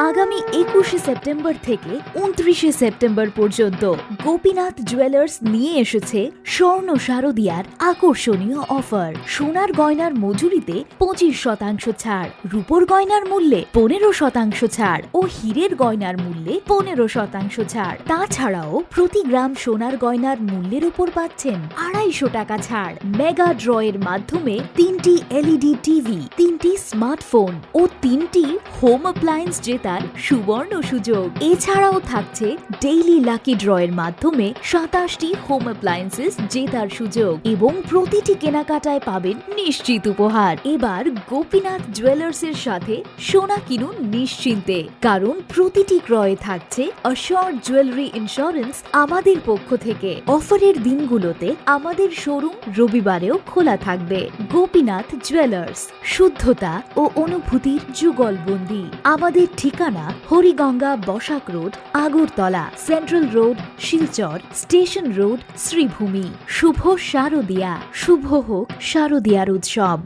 আগামী 21শে সেপ্টেম্বর থেকে 29শে সেপ্টেম্বর পর্যন্ত গোপীনাথ জুয়েলার্স নিয়ে এসেছে স্বর্ণ শারদিয়ার আকর্ষণীয় অফার। সোনার গয়নার মজুরিতে 25% ছাড়, রূপোর গয়নার মূল্যে 15% ছাড় ও হীরের গয়নার মূল্যে 15% ছাড়। তাছাড়াও প্রতি গ্রাম সোনার গয়নার মূল্যের উপর পাচ্ছেন 250 টাকা ছাড়। মেগা ড্রয়ের মাধ্যমে 3টি এলইডি টিভি, 3টি স্মার্টফোন ও 3টি হোম অ্যাপ্লায়েন্স জেতার সুবর্ণ সুযোগ। এছাড়াও থাকছে ডেইলি লাকি ড্রয়ের মাধ্যমে 27টি হোম অ্যাপ্লায়েন্সেস জেতার সুযোগ এবং প্রতিটি কেনাকাটায় পাবেন নিশ্চিত উপহার। এবার গোপীনাথ জুয়েলার্সের সাথে সোনা কিনুন নিশ্চিন্তে, কারণ প্রতিটি ক্রয়ে থাকছে অ্যাশিওরড জুয়েলারি ইন্স্যুরেন্স আমাদের পক্ষ থেকে। অফারের দিনগুলোতে আমাদের শোরুম রবিবারেও খোলা থাকবে। গোপীনাথ জুয়েলার্স, শুদ্ধতা ও অনুভূতির যুগলবন্দি। আমাদের ঠিকানা Hariganga Basak road, Agartala, central road, Silchar, station road, Sribhumi. শুভ শারদিয়া, শুভ হোক শারদিয়ার উৎসব।